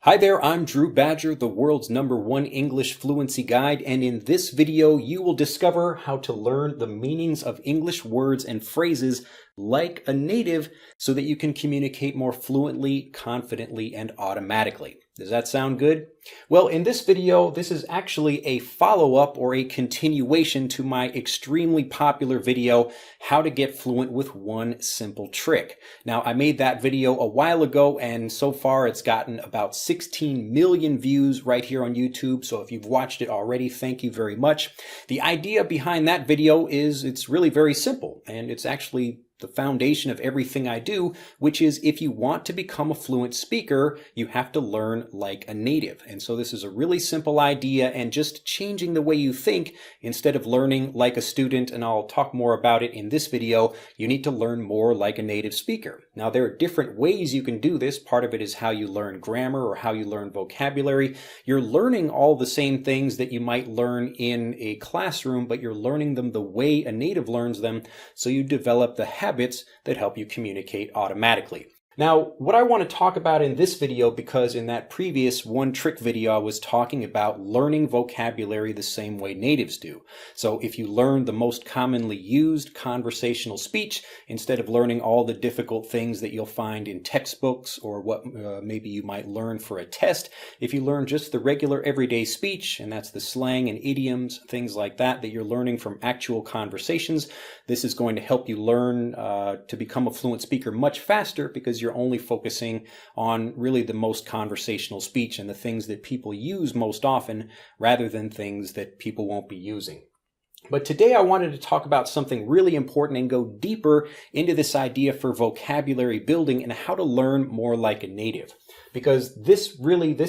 Hi there, I'm Drew Badger, the world's #1 English fluency guide, and in this video you will discover how to learn the meanings of English words and phrases like a native so that you can communicate more fluently, confidently, and automatically. Does that sound good? Well, in this video, this is actually a follow-up or a continuation to my extremely popular video, How to Get Fluent with One Simple Trick. Now, I made that video a while ago, and so far it's gotten about 16 million views right here on YouTube, so if you've watched it already, thank you very much. The idea behind that video is it's really very simple, and it's actually the foundation of everything I do, which is if you want to become a fluent speaker, you have to learn like a native. And so this is a really simple idea, and just changing the way you think instead of learning like a student, and I'll talk more about it in this video, you need to learn more like a native speaker. Now, there are different ways you can do this. Part of it is how you learn grammar or how you learn vocabulary. You're learning all the same things that you might learn in a classroom, but you're learning them the way a native learns them, so you develop the habits that help you communicate automatically. Now, what I want to talk about in this video, because in that previous one trick video I was talking about learning vocabulary the same way natives do. So if you learn the most commonly used conversational speech instead of learning all the difficult things that you'll find in textbooks or what maybe you might learn for a test, if you learn just the regular everyday speech, and that's the slang and idioms, things like that you're learning from actual conversations, this is going to help you learn to become a fluent speaker much faster, because you're only focusing on really the most conversational speech and the things that people use most often rather than things that people won't be using. But today I wanted to talk about something really important and go deeper into this idea for vocabulary building and how to learn more like a native. Because this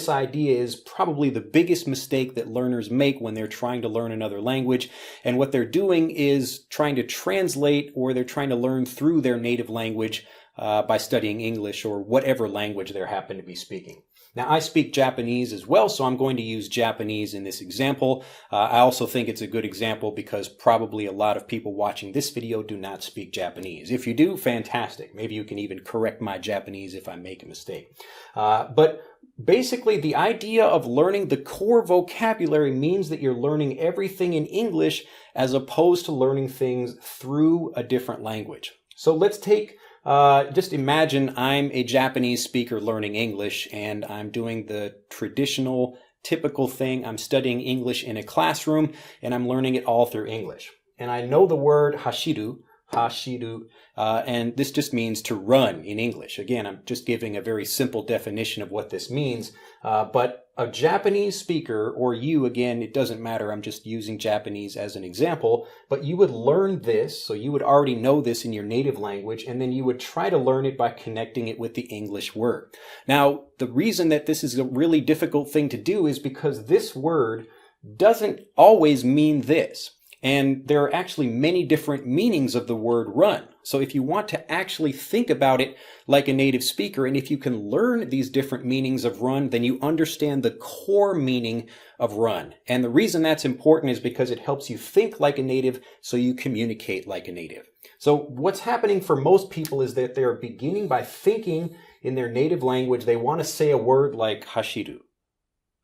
idea is probably the biggest mistake that learners make when they're trying to learn another language. And what they're doing is trying to translate, or they're trying to learn through their native language by studying English or whatever language they happen to be speaking. Now, I speak Japanese as well, so I'm going to use Japanese in this example. I also think it's a good example because probably a lot of people watching this video do not speak Japanese. If you do, fantastic. Maybe you can even correct my Japanese if I make a mistake. But basically, the idea of learning the core vocabulary means that you're learning everything in English as opposed to learning things through a different language. So let's take just imagine I'm a Japanese speaker learning English, and I'm doing the traditional, typical thing. I'm studying English in a classroom, and I'm learning it all through English. And I know the word hashiru, and this just means to run in English. Again, I'm just giving a very simple definition of what this means, but a Japanese speaker, or you, again, it doesn't matter, I'm just using Japanese as an example, but you would learn this, so you would already know this in your native language, and then you would try to learn it by connecting it with the English word. Now, the reason that this is a really difficult thing to do is because this word doesn't always mean this. And there are actually many different meanings of the word run. So if you want to actually think about it like a native speaker, and if you can learn these different meanings of run, then you understand the core meaning of run. And the reason that's important is because it helps you think like a native, so you communicate like a native. So what's happening for most people is that they're beginning by thinking in their native language. They want to say a word like hashiru.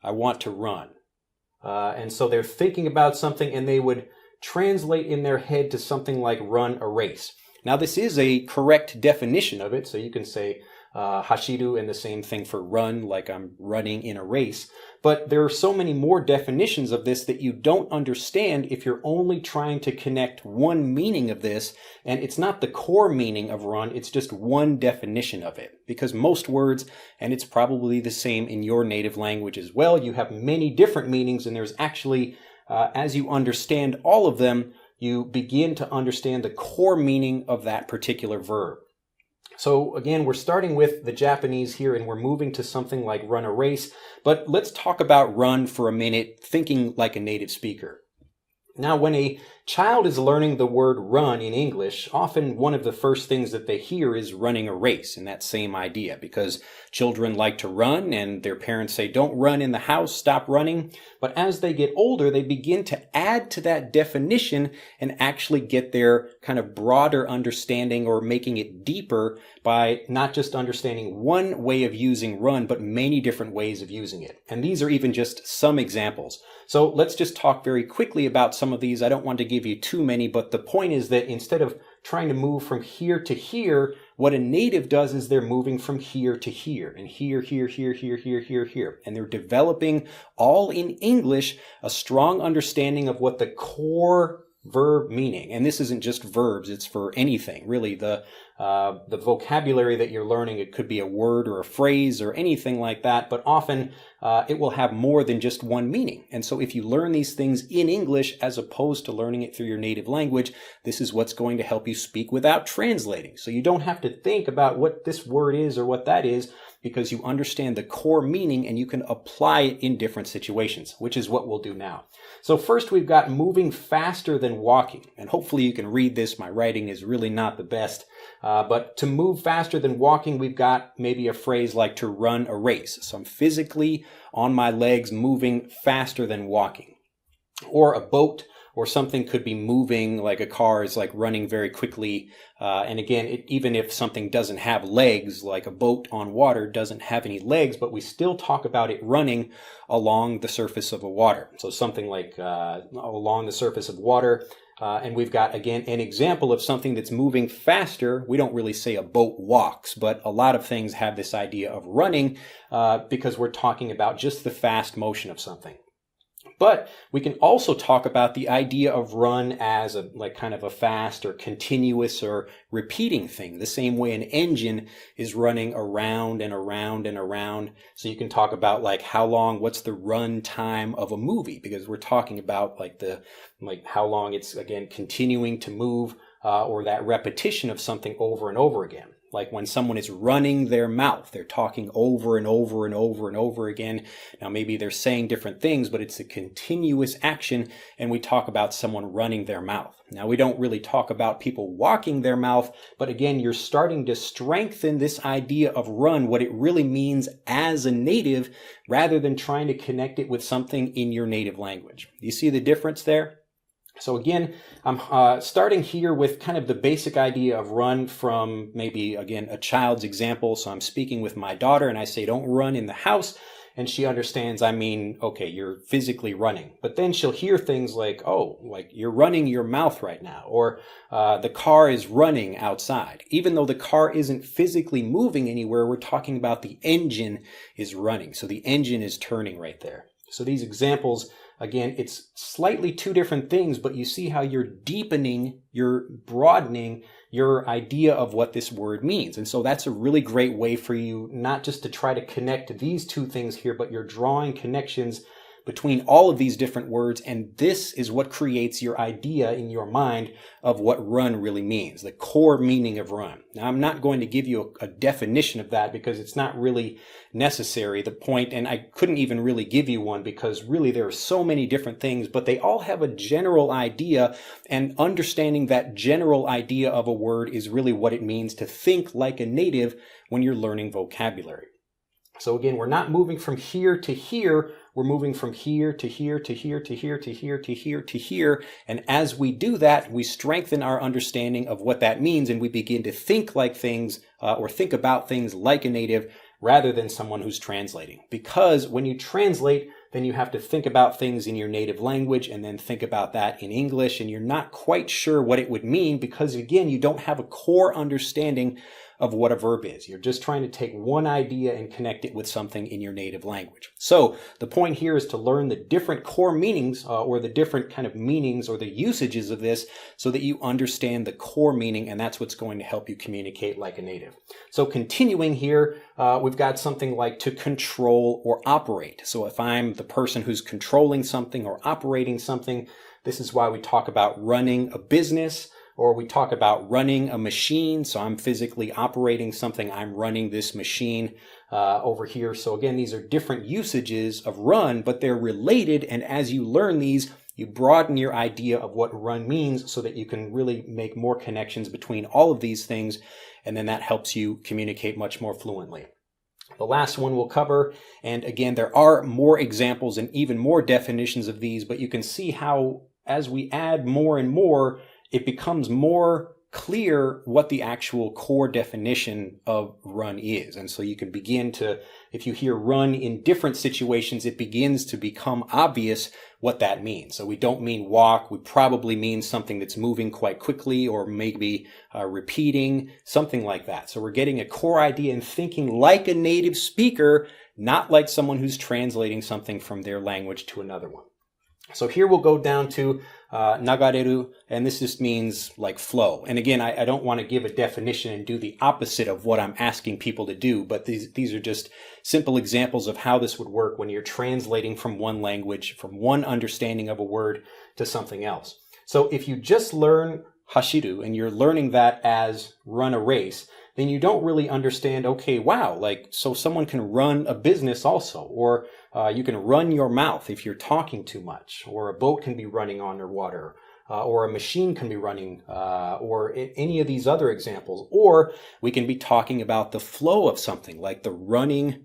I want to run. And so they're thinking about something, and they would translate in their head to something like run a race. Now, this is a correct definition of it, so you can say hashiru and the same thing for run, like I'm running in a race. But there are so many more definitions of this that you don't understand if you're only trying to connect one meaning of this, and it's not the core meaning of run, it's just one definition of it. Because most words, and it's probably the same in your native language as well, you have many different meanings, and there's actually as you understand all of them, you begin to understand the core meaning of that particular verb. So again, we're starting with the Japanese here, and we're moving to something like run a race. But let's talk about run for a minute, thinking like a native speaker. Now, when a child is learning the word run in English, often one of the first things that they hear is running a race, and that same idea, because children like to run and their parents say, don't run in the house, stop running. But as they get older, they begin to add to that definition and actually get their kind of broader understanding or making it deeper by not just understanding one way of using run, but many different ways of using it. And these are even just some examples. So let's just talk very quickly about some of these. I don't want to give you too many, but the point is that instead of trying to move from here to here, what a native does is they're moving from here to here, and here, here, here, here, here, here, here. And they're developing, all in English, a strong understanding of what the core verb meaning. And this isn't just verbs, it's for anything. Really, the vocabulary that you're learning, it could be a word or a phrase or anything like that, but often it will have more than just one meaning. And so if you learn these things in English as opposed to learning it through your native language, this is what's going to help you speak without translating. So you don't have to think about what this word is or what that is, because you understand the core meaning and you can apply it in different situations, which is what we'll do now. So first we've got moving faster than walking. And hopefully you can read this. My writing is really not the best. But to move faster than walking, we've got maybe a phrase like to run a race. So I'm physically on my legs moving faster than walking. Or a boat or something could be moving, like a car is like running very quickly. And again, even if something doesn't have legs, like a boat on water doesn't have any legs, but we still talk about it running along the surface of a water. So something like along the surface of water. And we've got, again, an example of something that's moving faster. We don't really say a boat walks, but a lot of things have this idea of running because we're talking about just the fast motion of something. But we can also talk about the idea of run as a like kind of a fast or continuous or repeating thing, the same way an engine is running around and around and around. So you can talk about like how long, what's the run time of a movie, because we're talking about like how long it's, again, continuing to move or that repetition of something over and over again. Like when someone is running their mouth, they're talking over and over and over and over again. Now, maybe they're saying different things, but it's a continuous action, and we talk about someone running their mouth. Now, we don't really talk about people walking their mouth, but again, you're starting to strengthen this idea of run, what it really means as a native, rather than trying to connect it with something in your native language. You see the difference there? So again, I'm starting here with kind of the basic idea of run from maybe, again, a child's example. So I'm speaking with my daughter and I say, don't run in the house. And she understands, I mean, okay, you're physically running. But then she'll hear things like, oh, like you're running your mouth right now. Or the car is running outside. Even though the car isn't physically moving anywhere, we're talking about the engine is running. So the engine is turning right there. So these examples, again, it's slightly two different things, but you see how you're deepening, you're broadening your idea of what this word means. And so that's a really great way for you not just to try to connect these two things here, but you're drawing connections between all of these different words, and this is what creates your idea in your mind of what run really means, the core meaning of run. Now, I'm not going to give you a definition of that because it's not really necessary. The point, and I couldn't even really give you one because really there are so many different things, but they all have a general idea, and understanding that general idea of a word is really what it means to think like a native when you're learning vocabulary. So again, we're not moving from here to here. We're moving from here to here to here to here to here to here to here. And as we do that, we strengthen our understanding of what that means, and we begin to think like things or think about things like a native rather than someone who's translating. Because when you translate, then you have to think about things in your native language and then think about that in English, and you're not quite sure what it would mean because, again, you don't have a core understanding of what a verb is. You're just trying to take one idea and connect it with something in your native language. So the point here is to learn the different core meanings or the different kind of meanings or the usages of this so that you understand the core meaning, and that's what's going to help you communicate like a native. So continuing here, we've got something like to control or operate. So if I'm the person who's controlling something or operating something, this is why we talk about running a business, or we talk about running a machine. So I'm physically operating something. I'm running this machine over here. So again, these are different usages of run, but they're related. And as you learn these, you broaden your idea of what run means so that you can really make more connections between all of these things, and then that helps you communicate much more fluently. The last one we'll cover, and again, there are more examples and even more definitions of these, but you can see how as we add more and more, it becomes more clear what the actual core definition of run is. And so you can begin to, if you hear run in different situations, it begins to become obvious what that means. So we don't mean walk, we probably mean something that's moving quite quickly, or maybe repeating, something like that. So we're getting a core idea and thinking like a native speaker, not like someone who's translating something from their language to another one. So here we'll go down to nagareru, and this just means like flow. And again, I don't want to give a definition and do the opposite of what I'm asking people to do, but these are just simple examples of how this would work when you're translating from one language, from one understanding of a word to something else. So if you just learn hashiru and you're learning that as run a race, then you don't really understand, okay, wow, like, so someone can run a business also, or you can run your mouth if you're talking too much, or a boat can be running underwater, or a machine can be running, or any of these other examples. Or we can be talking about the flow of something, like the running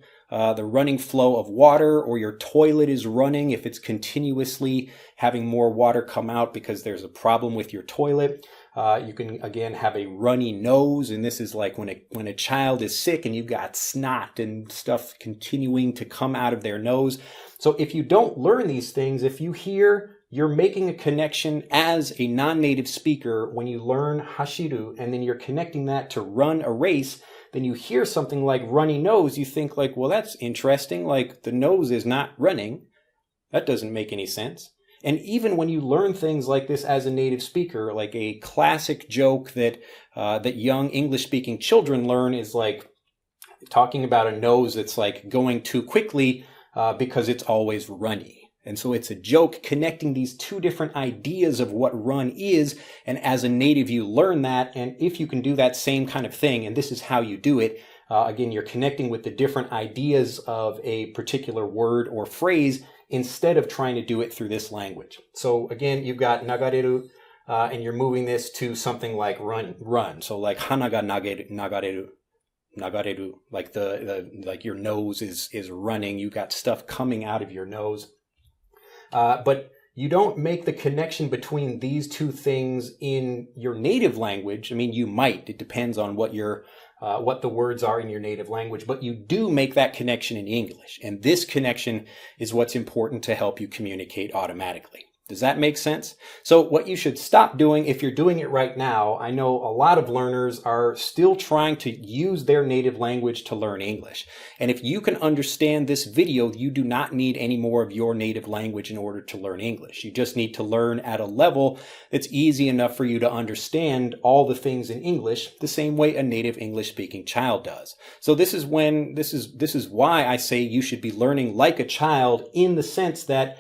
flow of water, or your toilet is running if it's continuously having more water come out because there's a problem with your toilet. You can, again, have a runny nose, and this is like when a child is sick and you've got snot and stuff continuing to come out of their nose. So if you don't learn these things, if you hear you're making a connection as a non-native speaker when you learn hashiru, and then you're connecting that to run a race, then you hear something like runny nose, you think like, well, that's interesting, like the nose is not running. That doesn't make any sense. And even when you learn things like this as a native speaker, like a classic joke that young English-speaking children learn is like talking about a nose that's like going too quickly because it's always runny. And so it's a joke connecting these two different ideas of what run is. And as a native, you learn that. And if you can do that same kind of thing, and this is how you do it, again, you're connecting with the different ideas of a particular word or phrase instead of trying to do it through this language. So again, you've got nagareru, and you're moving this to something like run. So like hana ga nagareru, like like your nose is running. You got stuff coming out of your nose. But you don't make the connection between these two things in your native language. I mean, you might. It depends on what the words are in your native language, but you do make that connection in English. And this connection is what's important to help you communicate automatically. Does that make sense? So what you should stop doing if you're doing it right now, I know a lot of learners are still trying to use their native language to learn English. And if you can understand this video, you do not need any more of your native language in order to learn English. You just need to learn at a level that's easy enough for you to understand all the things in English the same way a native English-speaking child does. So this is why I say you should be learning like a child, in the sense that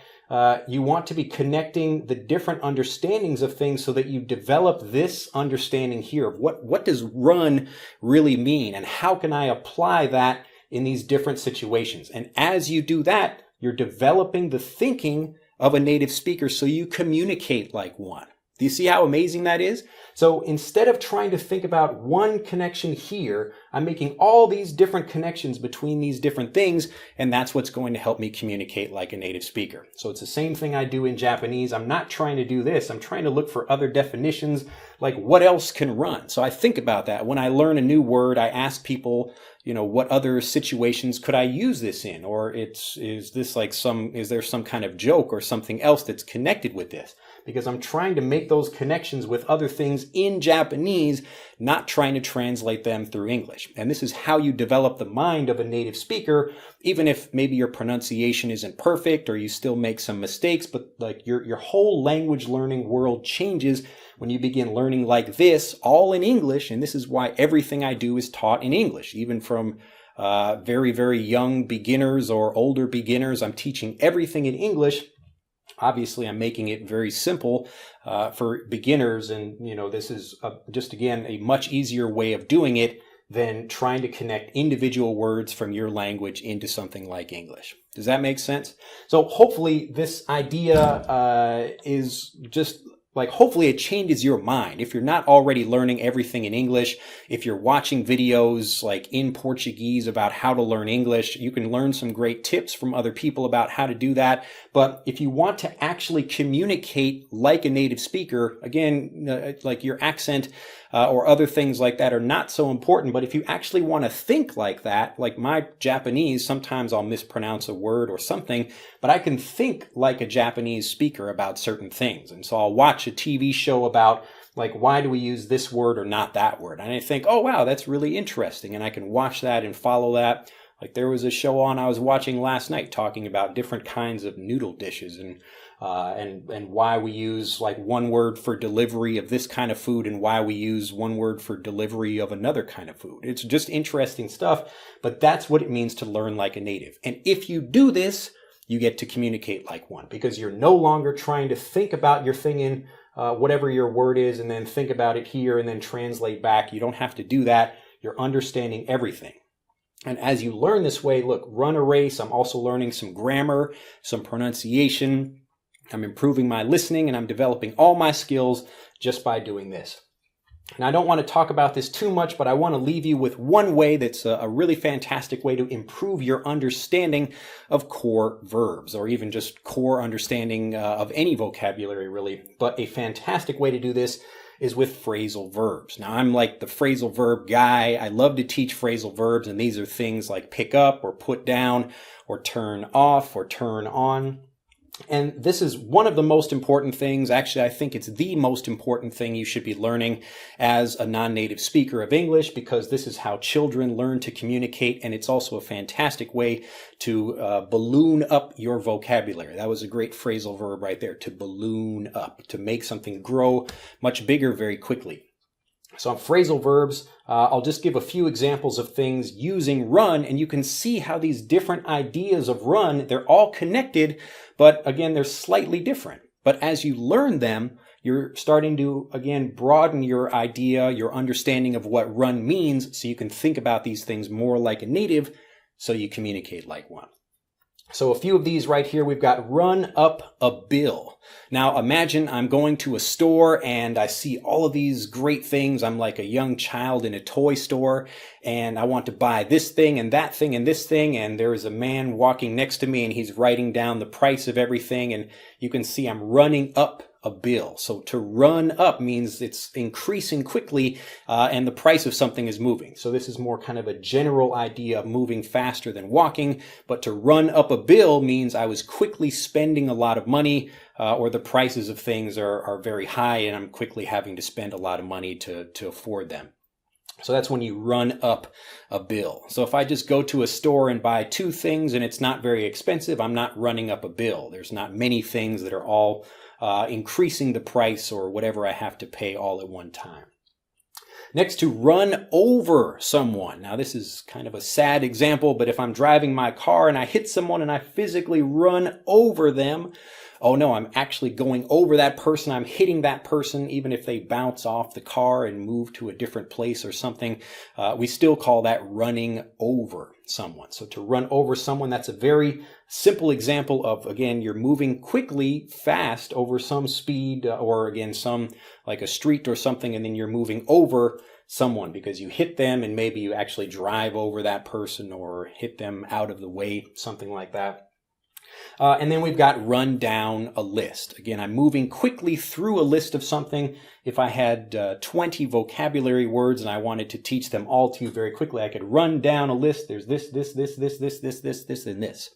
you want to be connecting the different understandings of things so that you develop this understanding here of what does run really mean, and how can I apply that in these different situations. And as you do that, you're developing the thinking of a native speaker so you communicate like one. Do you see how amazing that is? So instead of trying to think about one connection here, I'm making all these different connections between these different things, and that's what's going to help me communicate like a native speaker. So it's the same thing I do in Japanese. I'm not trying to do this. I'm trying to look for other definitions, like what else can run. So I think about that. When I learn a new word, I ask people, what other situations could I use this in? Or is there some kind of joke or something else that's connected with this? Because I'm trying to make those connections with other things in Japanese, not trying to translate them through English. And this is how you develop the mind of a native speaker, even if maybe your pronunciation isn't perfect or you still make some mistakes, but like your whole language learning world changes when you begin learning like this, all in English. And this is why everything I do is taught in English, even from very, very young beginners or older beginners. I'm teaching everything in English. Obviously, I'm making it very simple for beginners, and this is just, again, a much easier way of doing it than trying to connect individual words from your language into something like English. Does that make sense? So hopefully this idea is just like, hopefully it changes your mind. If you're not already learning everything in English, if you're watching videos like in Portuguese about how to learn English, you can learn some great tips from other people about how to do that. But if you want to actually communicate like a native speaker, again, like your accent or other things like that are not so important. But if you actually want to think like that, like my Japanese, sometimes I'll mispronounce a word or something, but I can think like a Japanese speaker about certain things. And so I'll watch a TV show about, like, why do we use this word or not that word? And I think, oh, wow, that's really interesting. And I can watch that and follow that. Like, there was a show on I was watching last night talking about different kinds of noodle dishes and why we use like one word for delivery of this kind of food and why we use one word for delivery of another kind of food. It's just interesting stuff, but that's what it means to learn like a native. And if you do this, you get to communicate like one, because you're no longer trying to think about your thing in whatever your word is and then think about it here and then translate back. You don't have to do that. You're understanding everything. And as you learn this way, look, run a race. I'm also learning some grammar, some pronunciation. I'm improving my listening, and I'm developing all my skills just by doing this. And I don't want to talk about this too much, but I want to leave you with one way that's a really fantastic way to improve your understanding of core verbs, or even just core understanding of any vocabulary, really. But a fantastic way to do this is with phrasal verbs. Now, I'm like the phrasal verb guy. I love to teach phrasal verbs, and these are things like pick up or put down or turn off or turn on. And this is one of the most important things. Actually, I think it's the most important thing you should be learning as a non-native speaker of English, because this is how children learn to communicate, and it's also a fantastic way to balloon up your vocabulary. That was a great phrasal verb right there, to balloon up, to make something grow much bigger very quickly. So on phrasal verbs, I'll just give a few examples of things using run, and you can see how these different ideas of run, they're all connected, but again, they're slightly different. But as you learn them, you're starting to, again, broaden your idea, your understanding of what run means, so you can think about these things more like a native, so you communicate like one. So a few of these right here, we've got run up a bill. Now imagine I'm going to a store and I see all of these great things. I'm like a young child in a toy store and I want to buy this thing and that thing and this thing, and there is a man walking next to me and he's writing down the price of everything, and you can see I'm running up a bill. So to run up means it's increasing quickly and the price of something is moving. So this is more kind of a general idea of moving faster than walking. But to run up a bill means I was quickly spending a lot of money or the prices of things are very high and I'm quickly having to spend a lot of money to afford them. So that's when you run up a bill. So if I just go to a store and buy two things and it's not very expensive, I'm not running up a bill. There's not many things that are all increasing the price or whatever I have to pay all at one time. Next, to run over someone. Now, this is kind of a sad example, but if I'm driving my car and I hit someone and I physically run over them, oh no, I'm actually going over that person. I'm hitting that person, even if they bounce off the car and move to a different place or something. We still call that running over someone. So to run over someone, that's a very simple example of, again, you're moving quickly, fast over some speed or again, some like a street or something, and then you're moving over someone because you hit them and maybe you actually drive over that person or hit them out of the way, something like that. And then we've got run down a list. Again, I'm moving quickly through a list of something. If I had 20 vocabulary words and I wanted to teach them all to you very quickly, I could run down a list. There's this, and this.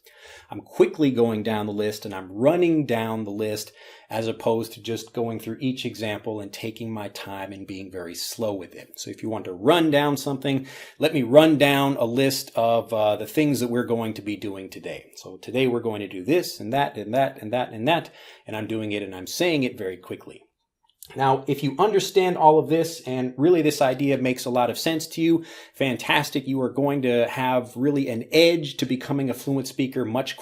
I'm quickly going down the list and I'm running down the list as opposed to just going through each example and taking my time and being very slow with it. So if you want to run down something, let me run down a list of the things that we're going to be doing today. So today we're going to do this and that and that and that and that, and I'm doing it and I'm saying it very quickly. Now, if you understand all of this and really this idea makes a lot of sense to you, fantastic. You are going to have really an edge to becoming a fluent speaker much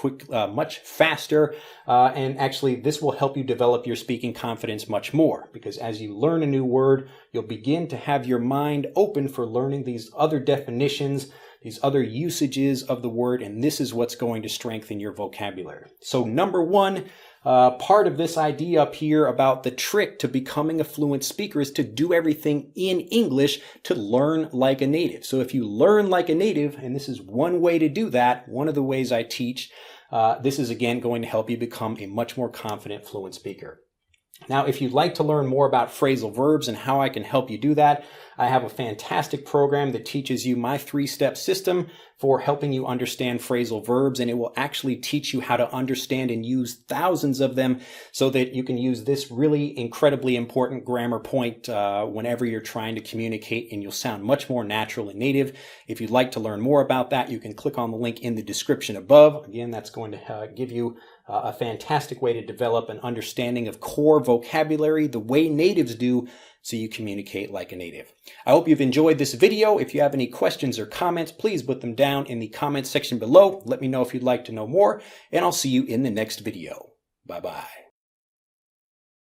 faster. And actually, this will help you develop your speaking confidence much more, because as you learn a new word, you'll begin to have your mind open for learning these other definitions, these other usages of the word, and this is what's going to strengthen your vocabulary. So number one, part of this idea up here about the trick to becoming a fluent speaker is to do everything in English to learn like a native. So if you learn like a native, and this is one way to do that, one of the ways I teach, this is again going to help you become a much more confident fluent speaker. Now, if you'd like to learn more about phrasal verbs and how I can help you do that, I have a fantastic program that teaches you my 3-step system for helping you understand phrasal verbs, and it will actually teach you how to understand and use thousands of them so that you can use this really incredibly important grammar point whenever you're trying to communicate, and you'll sound much more natural and native. If you'd like to learn more about that, you can click on the link in the description above. Again, that's going to give you a fantastic way to develop an understanding of core vocabulary the way natives do, so you communicate like a native. I hope you've enjoyed this video. If you have any questions or comments, please put them down in the comments section below. Let me know if you'd like to know more, and I'll see you in the next video. Bye-bye.